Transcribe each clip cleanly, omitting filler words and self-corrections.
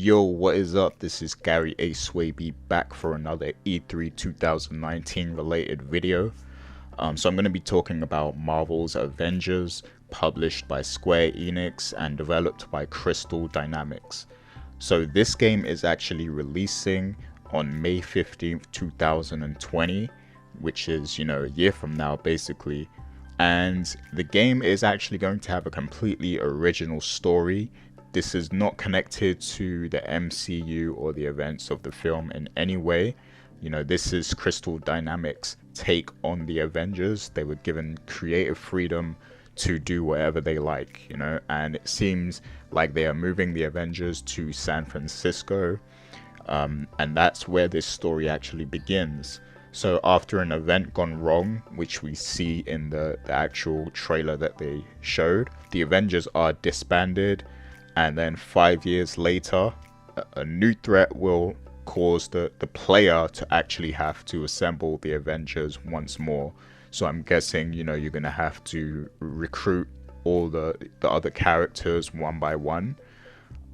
Yo, what is up? This is Gary A. Swaby back for another E3 2019 related video. So I'm going to be talking about Marvel's Avengers, published by Square Enix and developed by Crystal Dynamics. So this game is actually releasing on May 15th, 2020, which is, a year from now basically. And the game is actually going to have a completely original story. This is not connected to the MCU or the events of the film in any way. This is Crystal Dynamics' take on the Avengers. They were given creative freedom to do whatever they like, and it seems like they are moving the Avengers to San Francisco, and that's where this story actually begins. So after an event gone wrong, which we see in the actual trailer that they showed, the Avengers are disbanded. And then 5 years later, a new threat will cause the player to actually have to assemble the Avengers once more. So I'm guessing, you're going to have to recruit all the other characters one by one.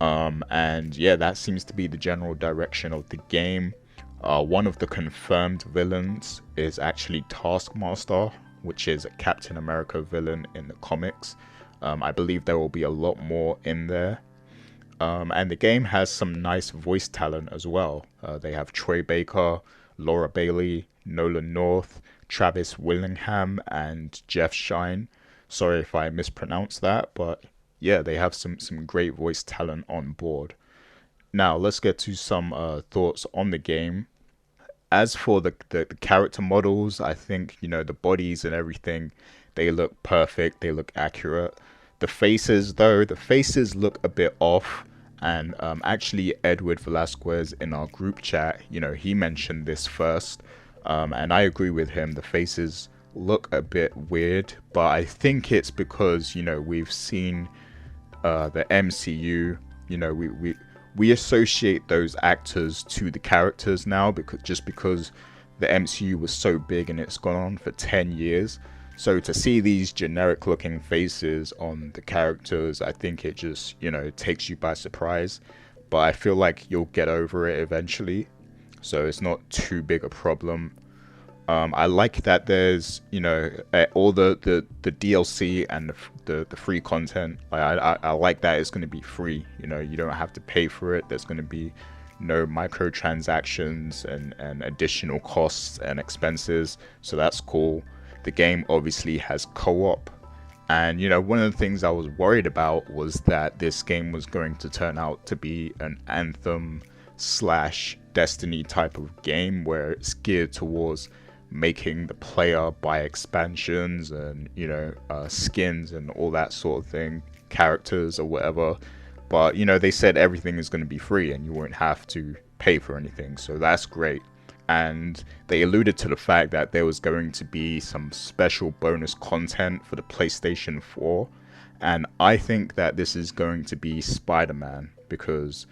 And yeah, that seems to be the general direction of the game. One of the confirmed villains is actually Taskmaster, which is a Captain America villain in the comics. I believe there will be a lot more in there. And the game has some nice voice talent as well. They have Troy Baker, Laura Bailey, Nolan North, Travis Willingham, and Jeff Shine. Sorry if I mispronounced that, but yeah, they have some great voice talent on board. Now, let's get to some thoughts on the game. As for the character models, I think, the bodies and everything, they look perfect, they look accurate. The faces, though, look a bit off, and actually Edward Velasquez in our group chat, he mentioned this first, and I agree with him. The faces look a bit weird, but I think it's because, we've seen the MCU, we associate those actors to the characters now, because the MCU was so big and it's gone on for 10 years. So to see these generic looking faces on the characters, I think it just, takes you by surprise. But I feel like you'll get over it eventually. So it's not too big a problem. I like that there's, all the DLC and the free content. I like that it's going to be free. You don't have to pay for it. There's going to be no microtransactions and additional costs and expenses. So that's cool. The game obviously has co-op, and one of the things I was worried about was that this game was going to turn out to be an Anthem / Destiny type of game where it's geared towards making the player buy expansions and skins and all that sort of thing, characters or whatever. But they said everything is going to be free and you won't have to pay for anything, so that's great. And they alluded to the fact that there was going to be some special bonus content for the PlayStation 4, and I think that this is going to be SpiderMan, because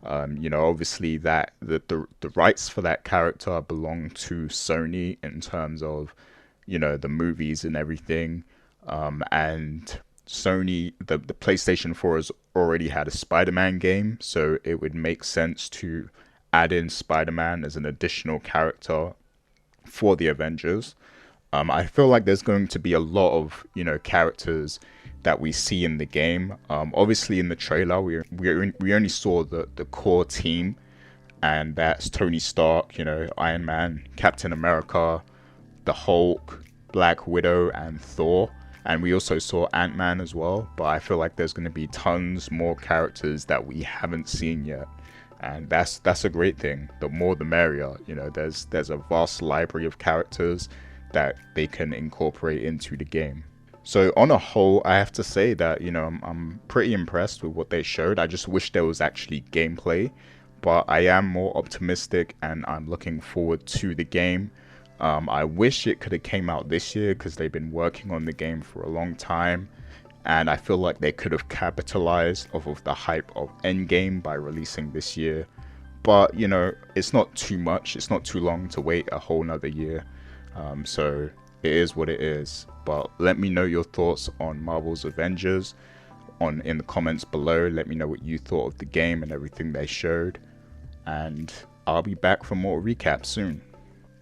obviously that the rights for that character belong to Sony in terms of the movies and everything, and Sony, the PlayStation 4 has already had a Spider-Man game, so it would make sense to add in Spider-Man as an additional character for the Avengers. I feel like there's going to be a lot of characters that we see in the game. Obviously in the trailer we only saw the core team, and that's Tony Stark, Iron Man, Captain America, the Hulk, Black Widow, and Thor. And we also saw Ant-Man as well, but I feel like there's going to be tons more characters that we haven't seen yet. And that's a great thing. The more the merrier. There's a vast library of characters that they can incorporate into the game. So on a whole, I have to say that I'm pretty impressed with what they showed. I just wish there was actually gameplay, but I am more optimistic and I'm looking forward to the game. I wish it could have came out this year, because they've been working on the game for a long time. And I feel like they could have capitalized off of the hype of Endgame by releasing this year. But, it's not too much. It's not too long to wait a whole nother year. So it is what it is. But let me know your thoughts on Marvel's Avengers. in the comments below. Let me know what you thought of the game and everything they showed, and I'll be back for more recaps soon.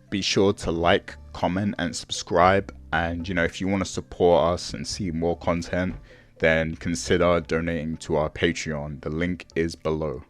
Be sure to like, comment, and subscribe, and if you want to support us and see more content, then consider donating to our Patreon. The link is below.